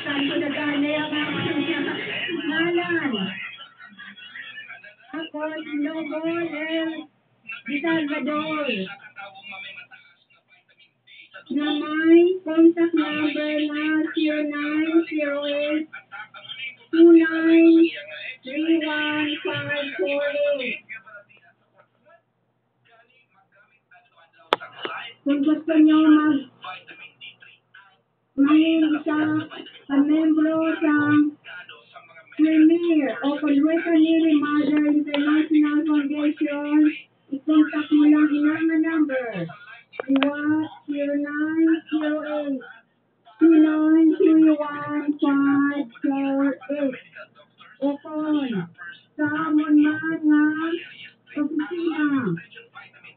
Saan ko nagana yung ngalan? Ako, Snowball L. Di Salvador. Na may contact number na 0908 2931 Kung gusto nyo maging isa membro sa Premier o Conway Mother International Foundation, i-contact mo lang ilang na number. 0908 2931 o kung sa amon man nga opisina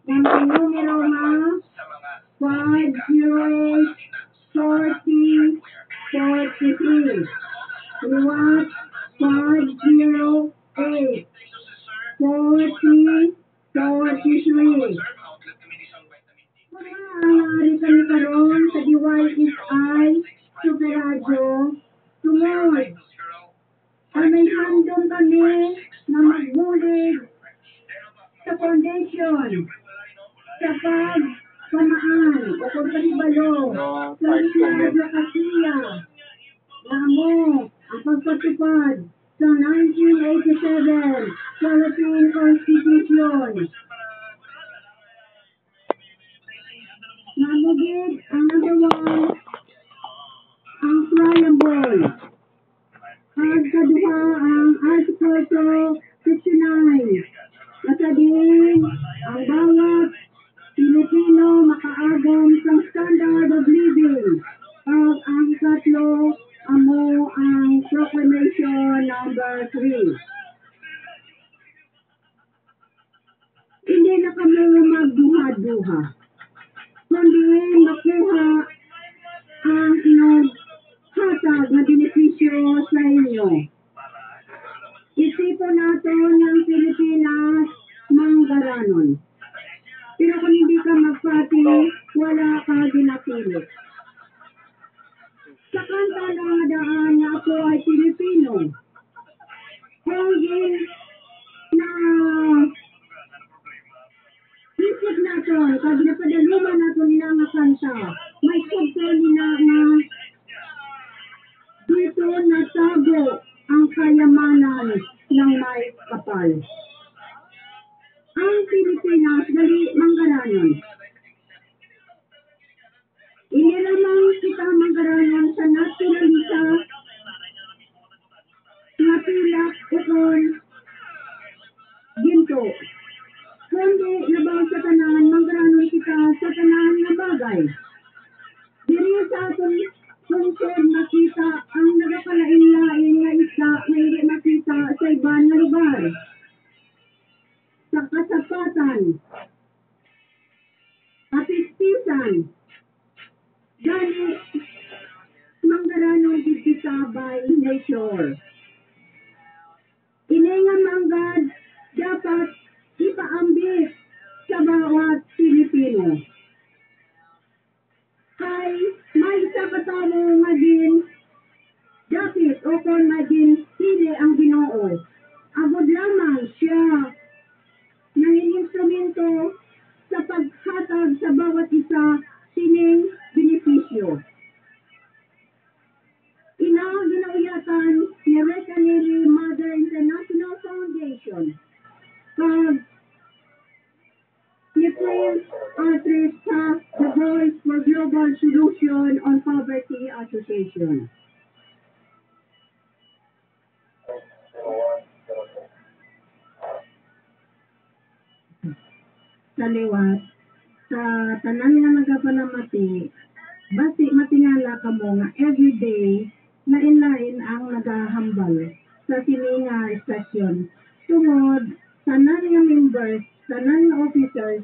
ang numero nga 508-40-43 Liwat 508-40-43 Maaari kami karoon sa DYSI Superadyo tungod ay may handong kami na magbulig sa foundation sa pagpamaan o pagpalibalo sa advokasya na mo ang pagpatupad sa 1987 Philippine Constitution. Namugid ang number 1 ang preamble. Ang kaduha ang Article 59. Masabihin ang bawat Pilipino makaagom sa standard of living. At ang ikatlo amo ang Proclamation number 3. Hindi na kami magduha-duha, kundi makuha ang hatag na benepisyo sa inyo. Isipon natin ng Pilipinas manggaranon. Pero kung hindi ka magpati, wala ka ginapili. Sa kanta na daan na ako ay Pilipino. Kaya na isip natin, pag napadaluman natin nila nga kanta, may subto nila na dito natago ang kayamanan ng may kapal. Ang Pilipinas dali manggaranon. Inilamang kita manggaranon sa naturalisa na pilak ukon ginto. Kundi labang sa tanan, manggaranon kita sa tanan na bagay. Diri sa aton lungsod makita ang nagakalain-lain nga isda na hindi makita sa ibang na lugar. Sa kasapatan, kapistisan, gani manggaranon kita by nature. Iningan manggad dapat ipaambit sa bawat Pilipino. Kay may isa katamo nga din dapat o kung maging pili ang Ginoo. Abot lamang siya ng instrumento sa paghatag sa bawat isa sining benepisyo. Ginauyatan ni Recanary Mother International Foundation pag ni Prince Artist sa The Voice for Global Solution on Poverty Association. Sa liwat, sa tanan nga nagapalamati, basi matingala ka mo nga everyday lain-lain ang nagahambal sa sininga estasyon. Tungod, tanan nga members, tanan nga officers,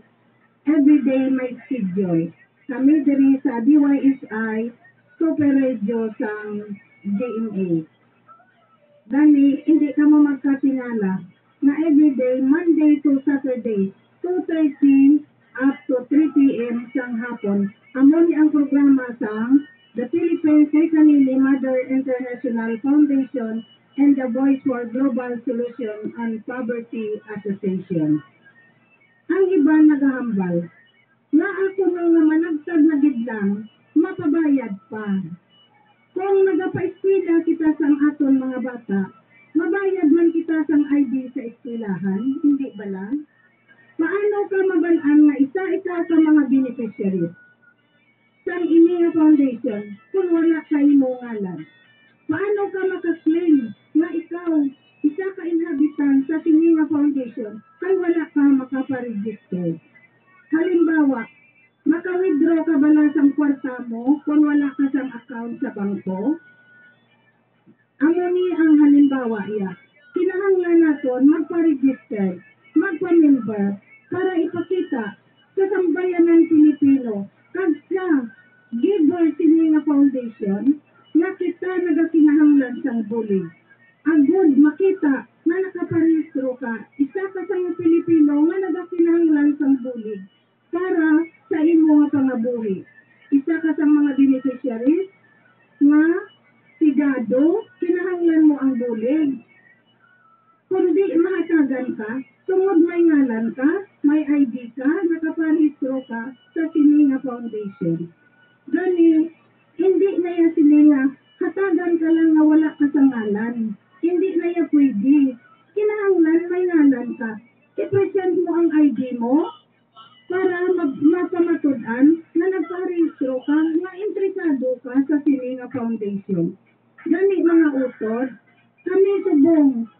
everyday may schedule. Kami diri sa DYSI, Super Radio sang GMA. Dani, hindi ka mo magkatingala na everyday, Monday to Saturday, 2:30 up to 3 p.m. sang hapon, amon ang programa sang the Philippines Kay Kanili Mother International Foundation, and the Voice for Global Solution on Poverty Association. Ang iba nagahambal, nga ako nga managtag na gidlang, mapabayad pa. Kung nagapa-eskwela kita sang aton mga bata, mabayad man kita sang ID sa eskwelahan, hindi ba lang? Paano ka mabalaan nga isa-isa sa mga beneficiaries sang Ininga Foundation kung wala kay mo ngalan? Paano ka makaklaim nga ikaw isa ka inhabitant sa Ininga Foundation kay wala ka makaparegister? Halimbawa, maka-withdraw ka ba lang sang kwarta mo kung wala ka sang account sa bangko? Amo ni ang halimbawa iya. Kinahanglan naton magpa-register, magpa-member para ipakita sa sambayanan Pilipino kag sa giver sini nga foundation nga kita nagakinahanglan sang bulig. Agud makita nga nakaparehistro ka, isa ka sa Pilipino nga nagakinahanglan sang bulig para sa imo nga pangabuhi. Isa ka sa mga beneficiaries nga sigado, kinahanglan mo ang bulig. Kundi mahatagan ka, tungod may ngalan ka, may ID ka, nakaparehistro ka sa Sininga Foundation. Gani, hindi na yan Sininga, hatagan ka lang na wala ka sa ngalan. Hindi na yan pwede. Kinahanglan may ngalan ka. I-present mo ang ID mo para mapamatudan na nagparehistro ka, na interesado ka sa Sininga Foundation. Gani mga utod, kami subong,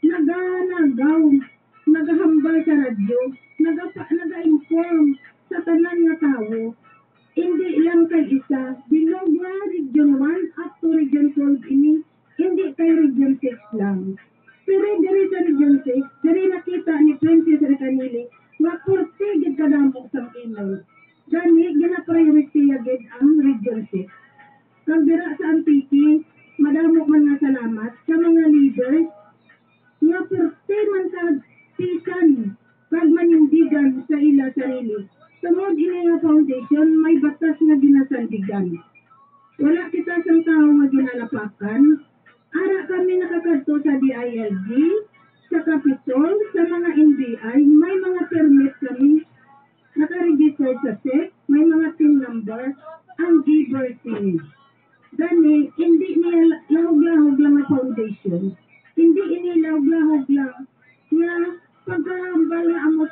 naganagaw, nagahambal sa radyo, naga-inform sa tanan nga tao, hindi lang kay isa, bilog nga Region 1 up to Region 12 ini, hindi kay Region 6 lang. Pero diri sa Region 6, diri nakita ni Princess Recanili, nga 40 gid kadamo sang email. Gani, gina-priority agad ang Region 6. Kag dira sa Antique, madamo man nga salamat sa mga leaders nga perti man sa pisan kag manindigan sa ila sarili. Tungod ini nga foundation, may batas nga ginasandigan. Wala kita sang tao nga ginalapakan. Ara kami nakakadto sa DILG, sa Capitol, sa mga NBI, may mga permit kami. Nakaregister sa SEC, may mga team number, ang giver team. Gani, hindi niya lahog-lahog lang ang foundation. Hindi ini lahog-lahog lang nga pagkahambal nga amo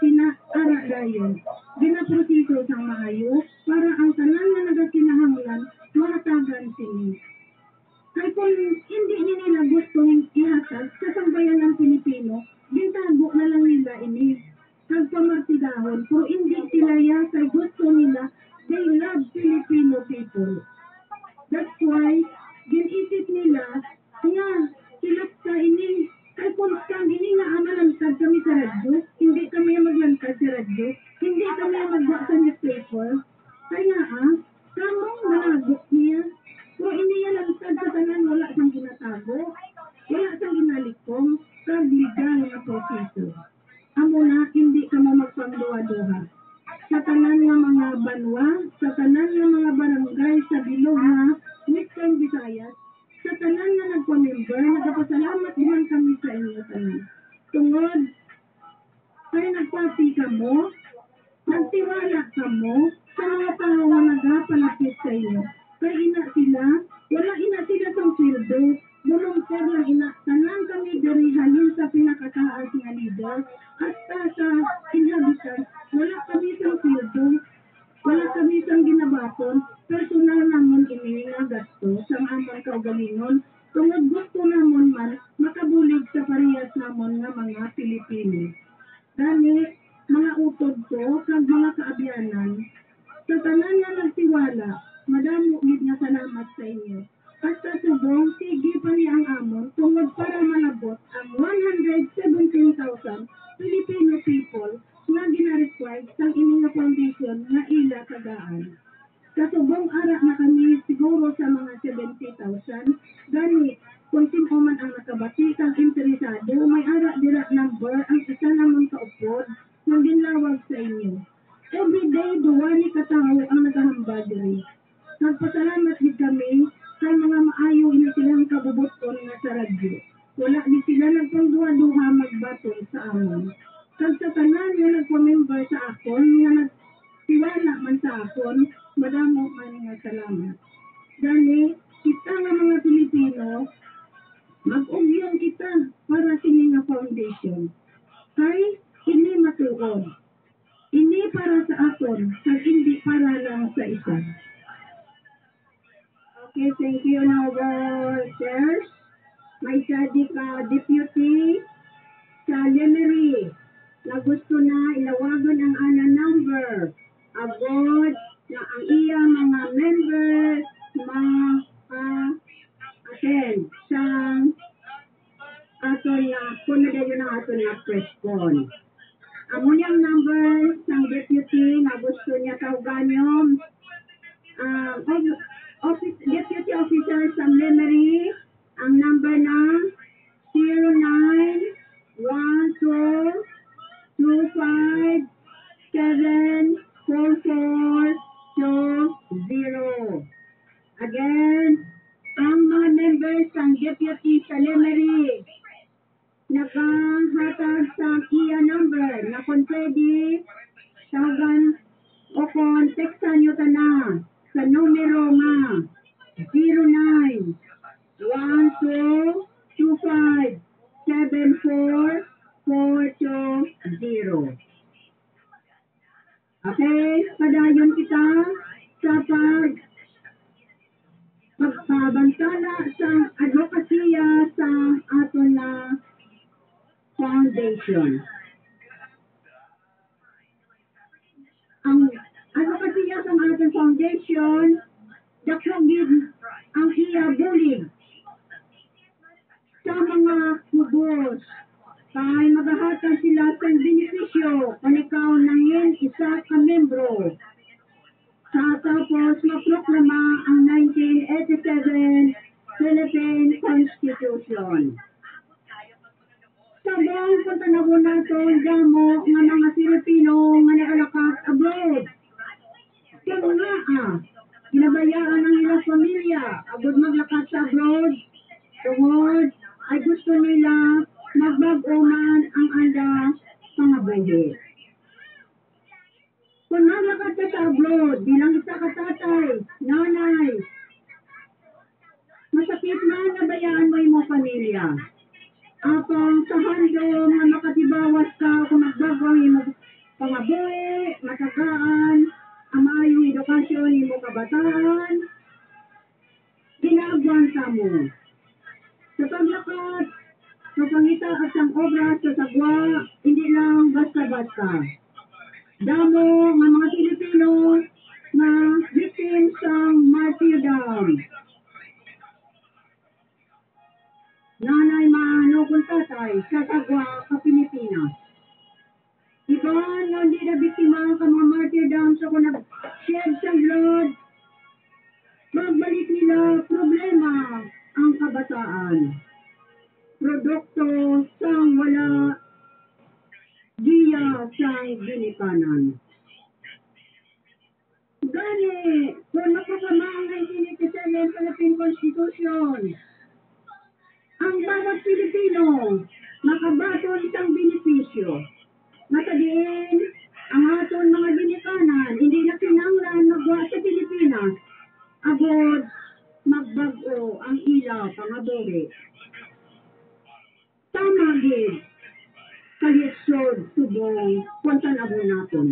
ara dayon. Ginaproseso sang maayo para ang tanan nga nagakinahanglan mahatagan sini. Kaya kung hindi nila gustong ihatag sa sambayanan Pilipino, gintago na lang nila ini. Nagpamartidahon, pero hindi sila kay gusto nila, they love Filipino people. That's why, ginisip nila, nga, silap sa ini, kay kung ini nga amalantad kami sa radyo, hindi kami maglantad sa radyo, hindi kami magwa sa newspaper, kaya kamong malagok niya, pero hindi yan lantad sa tanan, wala sang ginatago, wala sang ginalikom, kag legal nga proseso. Amo na, hindi ka mo magpangduwa-duha. Sa tanan nga mga banwa, sa tanan nga mga barangay, sa bilog nga Western Visayas, sa tanan nga nagpa-member, nagpasalamat naman kami sa inyo tanan. Tungod, kaya nagpati ka mo, nagtiwala ka mo, sa mga tao nga nagpalapit sa inyo. Kaya ina sila, wala ina sila sa sweldo, volunteer lang ina, tanan kami dirihalin sa pinakataas nga leader, at sa inhabitants, wala kami sa sweldo, wala kami sa ginabaton, personal namon ini nga gasto sa amang kaugalingon, tungod gusto namon man makabulig sa parehas namon nga mga Pilipino. Dani, mga utod ko, kag mga kaabyanan, sa tanan nga nagtiwala, madamo gid nga salamat sa inyo. Basta subong, sige pa niya ang amon, tungod para malabot ang 117,000 Filipino people nga gina-required sa Ininga Foundation nga ila tagaan. Kasubong ara na kami siguro sa mga 70,000. Gani, kung sino man ang nakabati kang interesado, may ara dira number ang isa namang kaupod nga ginlawag sa inyo. Everyday, duwa ni katao ang nagahambal diri. Nagpasalamat radyo. Wala di sila nagpangduha-duha magbaton sa amon. Kag sa tanan nga nagpa-member sa akon, nga nagtiwala man sa akon, madamo man nga salamat. Gani, kita nga mga Pilipino, mag-ugyon kita para sini nga foundation. Kay, hindi matuod. Hindi para sa aton, kag hindi para lang sa isa. Okay, thank you, Noble Chairs. May sadi ka deputy sa Lemery na gusto na ilawagan ang ana number. Agod na ang iya mga member attend sa aton na kung nadayon ang aton na press con. Ang unyang number ng deputy na gusto niya tawagan deputy officer sa Lemery, ang number na 0912574420. Again, ang mga members ng deputy sa Lemery, nakahatag sa iya number na kung pwede, tawagan o kung teksan nyo ta na sa numero nga 0912574420. Okay, padayon kita sa pagpabantala sa advokasya sa aton na foundation. Ang advokasya sa aton foundation, dakogid ang iya bulig sa mga kubos. Kay maghahatag sila sa benepisyo kung ikaw nangin isa ka membro. Sa tapos maproklama ang 1987 Philippine Constitution. Sa buong pantanawon nato, damo nga mga Pilipino nga nagalakat abroad. Kaya nga ginabayaan ang ilang pamilya agud maglakat sa abroad. Tungod ay gusto nila magbag-o man ang anda pangabuhi. Kung naglakad ka sa abroad, bilang isa ka tatay, nanay, masakit man nabayaan mo yung pamilya. Apang sa handom na makatibawas ka kung magbago yung pangabuhi, matagaan, ang maayong edukasyon yung kabataan, ginagawan ka mo. Sa paglakad, sa pangita at ang obra sa sagwa, hindi lang basta-basta. Damo nga mga Pilipino na victims ng martyrdom. Nanay maano kung tatay sa sagwa sa Pilipinas. Iba nga hindi na biktima ka mga martyrdom sa kung nag-shed sa blood, magbalik nila problema ang kabataan. Produkto sang wala diya sang ginikanan. Gani, kung nakasama ang 1987 Philippine Constitution, ang bawat Pilipino makabaton sang benepisyo. Matadiin, ang aton mga ginikanan, hindi na kinanglan magwa sa Pilipinas, agod magbago ang ilaw pangabuhi. Tama din, kalisod subong kontanabon natin.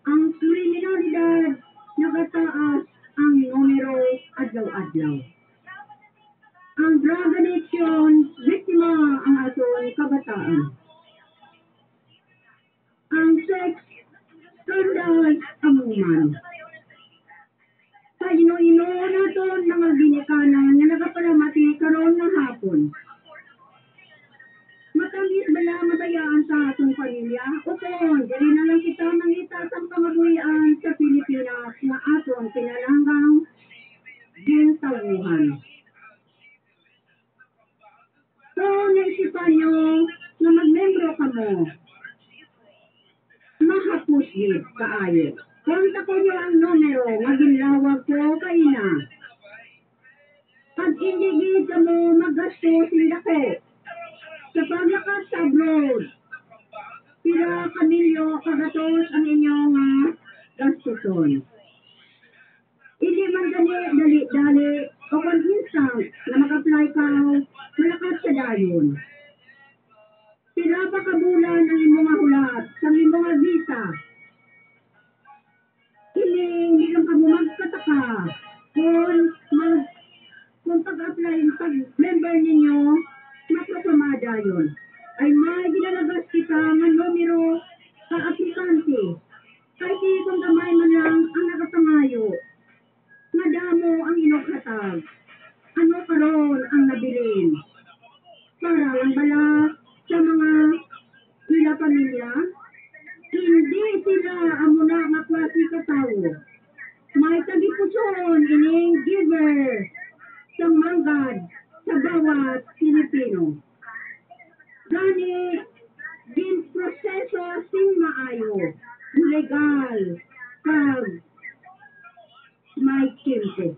Ang kriminalidad nagataas ang numero adlaw-adlaw. Ang drug addiction, biktima ang aton kabataan. Ang sex scandal amuman. Sa ino-ino naton mga ginikanan na nagapalamati karon na hapon. Matangis bala mabayaan sa atong pamilya? O kung, dili na lang kita mangita sa pangabuhian sa Pilipinas na aton pinalanggang gintawuhan. So, naisipan nyo na magmembro ka mo. Mahapos yun kaayo. Konta ko nyo ang numero, maginlawag ko kayo na. Pag hindi gid kamo maggastos sing dako sa paglakas sa abroad. Pila kamilyo kagatos ang inyong gastuson. Hindi man gani dali-dali o kung instant na mag-apply ka, malakas sa dayon. Pila pa ka bulan ang imong hulat sa imong visa. Hindi lang ka magkataka kung pag-apply pag member ninyo mapapamada yun. Ay may ginalabas kita ng numero sa aplikante. Kahit kung gamay man lang ang nakapangayo. Madamo ang inokatag. Ano karon ang nabilin? Para lang bala sa mga ila pamilya? Hindi sila amo na nga klase ka tao. May tagipuson ining giver sa manggad sa bawat Pilipino. Gani, din proseso sing maayo, legal, kag may kimpo.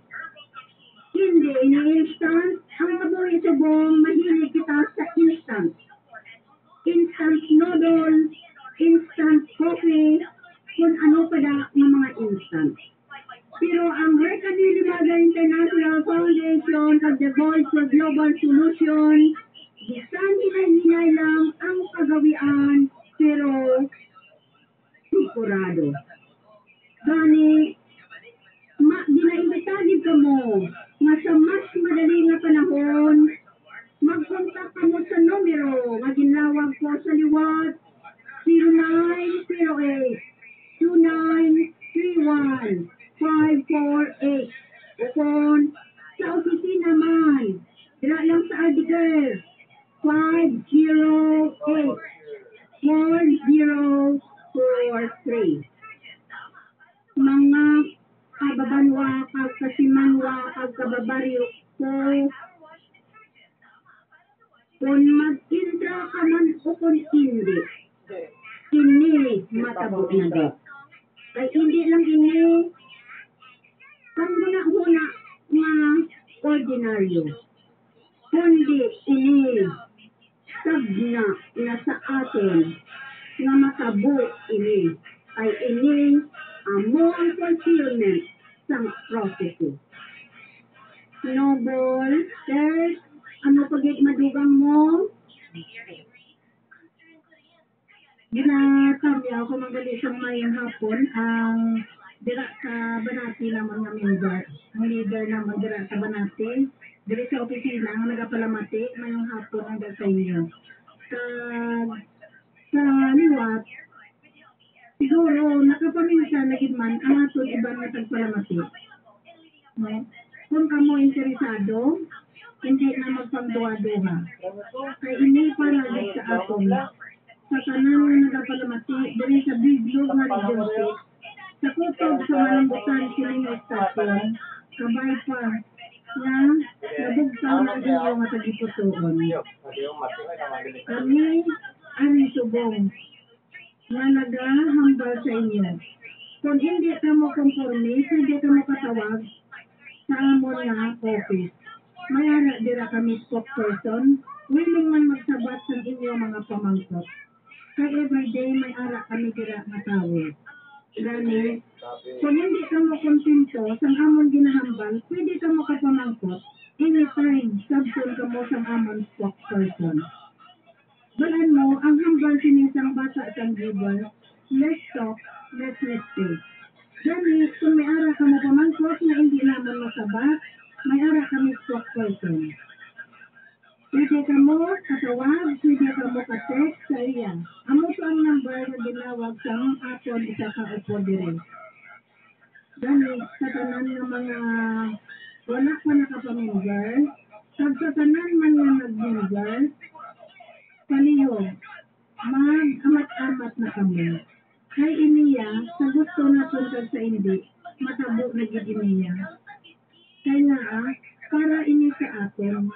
Hindi ini-instant, ang kabuhi subong mahilig kita sa instant. Instant noodle, instant coffee, kung ano pa da ng mga instant. Pero ang Rekanilimaga International Foundation of the Voice for Global Solution, bisan hinay-hinay lang ang kagawian, pero sigurado. Gani, ginaimbitagid ka mo nga sa mas madali nga panahon, magkontak ka mo sa numero nga ginlawag ko sa liwat 0908-2931-548. Ukon sa opisina man, dira lang sa Ardiger 508-4043. Mga kababanwa, kagkasimanwa, kagkababaryo ko, kung mag-intra ka man o kung hindi, ini matabo na di. Kaya hindi lang ini, kang huna-huna nga ordinaryo. Kundi ini, sagna na sa atin, nga matabo ini, ay ini, amo ang fulfillment sa prophecy. Noble, sir, ano pagit madugang mo? Ginatamya ako magali sa mayang hapon ang dira sa Banati naman nga member. Ang leader naman dira sa Banati. Dira sa opisina ang nagapalamati mayang hapon ang dala sa inyo. Sa liwat, siguro nakapaminsan na man ang atong ibang nga tagpalamati. No? Kung kamo interesado, hindi na magpangduwa-duha. Kaya ini para sa aton. Sa tanan nga nagapalamati, diri sa Biglo nga Region 6, sa kutob sa malambutan siling estasyon, kabay pa na nabugtaw na inyo nga tagiputuon. Kami ang subong nga nagahambal sa inyo. Kung hindi ka mo conforme, hindi ka mo katawag sa amon nga office. May anak dira kami spokesperson, willing man magsabat sa inyo mga pamangkot. Kaya everyday may ara kami dira nga tawag. Gani, kung hindi ka mo kontento sa amon ginahambal, pwede ka mo kapamangkot anytime sabton ka mo sa amon spokesperson. Balaan mo, ang hambal sinisang bata sa giver, let's talk, let's stay. Gani, kung may ara ka mo pamangkot na hindi naman masabat, may ara kami spokesperson. Pwede ka mo katawag, pwede ka mo ka-text sa iya. Amo to ang number na ginawag sa aton isa ka upo dire. Gani, sa tanan ng mga wala pa nakapamember, sa tanan man nga nag-member, palihog, mag-amat-amat na kami. Kay iniya, sa gusto na tuntag sa hindi, matabo na gid iniya. Kaya nga, para ini sa aton,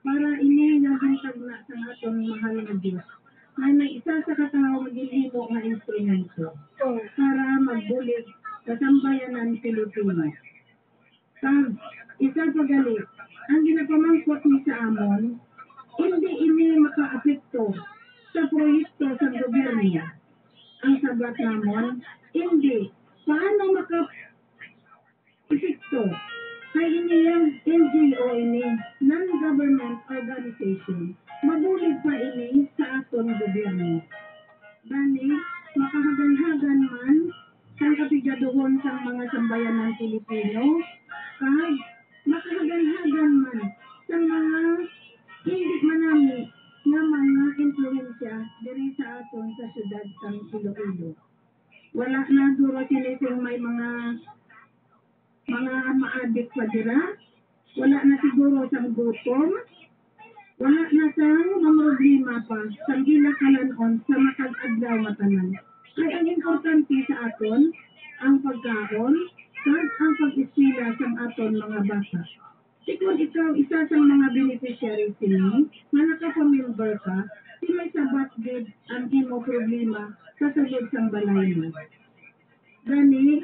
para ini nahantag na sa aton mahal na Diyos, na may isa sa katao maghihimo nga instrumento para magbulig sa sambayanan Pilipino. Isa pa gali, ang istasyon. Mabulig pa ini sa aton gobyerno. Gani, makahagan-hagan man sa kapigaduhon sa mga sambayan ng Pilipino, kag makahagan-hagan man sa mga hindi manami nga mga influensya diri sa aton sa syudad ng Iloilo. Wala na duro sinising may mga maadik pa dira, wala na siguro sang gutom, wala na sang mamroblema pa sa ginakalanon sa matag-adlaw matanan. Kaya ang importante sa aton, ang pagkaon, kag ang pag-eskwela sa aton mga bata. Kung ikaw isa sa mga beneficiaries sini, nga nakapamember ka, di may sabat gid ang imo problema sa sulod sang balay mo. Gani,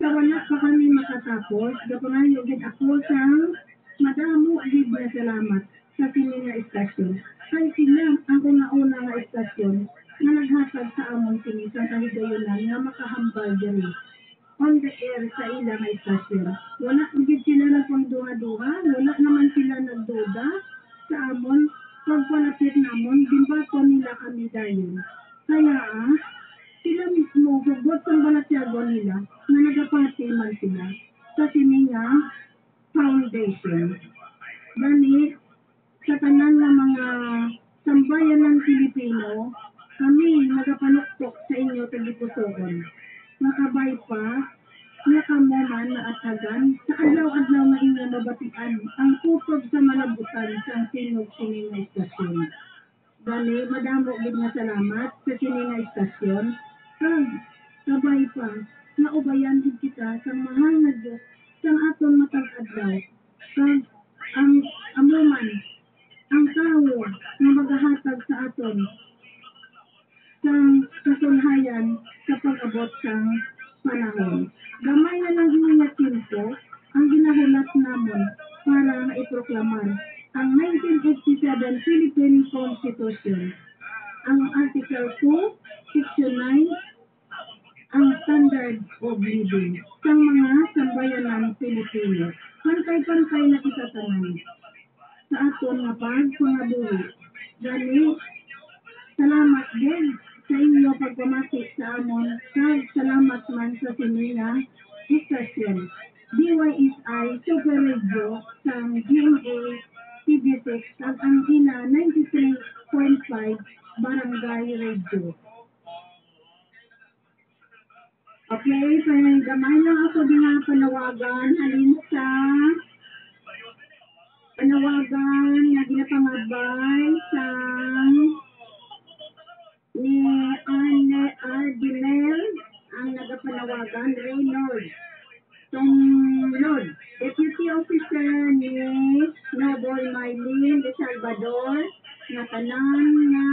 sa wala pa kami makatapos, gapangayo gid ako sang madamo gid na salamat sa sini nga istasyon. Kay sila ang una-una nga istasyon nga naghatag sa amon sini sa kahigayonan nga makahambal diri on the air sa ilang istasyon. Wala gid sila nagpangduha-duha, wala naman sila nagduda sa amon pagpalapit namon, dimbato nila kami dayon. Kaya sila mismo, hugot sa balatyago nila, na nagapati man sila sa sininga foundation. Gani, sa tanan ng mga sambayan ng Pilipino, kami nagapanuktok sa inyo tagipusoon. Nakabay pa, nakamuman na atagan, sa adlaw-adlaw na inyo mabatian ang tutob sa malabutan sa sinog sining nga istasyon. Gani, madamo gid nga salamat sa sining nga istasyon. Kag, kabay pa, naubayan gid kita sa mahal na Diyos sa aton matag-adlaw. Kag, ang amuman, ang tao nga magahatag sa aton sa kasulhayan sa pag-abot sang panahon. Gamay na lang nga timpo ang ginahulat namon para maiproklamar ang 1987 Philippine Constitution, ang Article 2, Section 9, ang Standard of Living sa mga sambayanan Pilipino. Pantay-pantay na kita tanan sa aton nga pagpangabuhi. Gani, salamat din sa inyo pagpamati sa amon, kag salamat man sa sininga istasyon. DYSI Super Radio sa GMA TV6 at ang ina 93.5 Barangay Radio. Okay, gamay lang ako din ang panawagan halin sa panawagan na ginapangabay sa ni Anne Ardimel ang nagapanawagan, Reynolds Tonglod, Deputy Officer ni Noble Maylin de Salvador, na tanan nga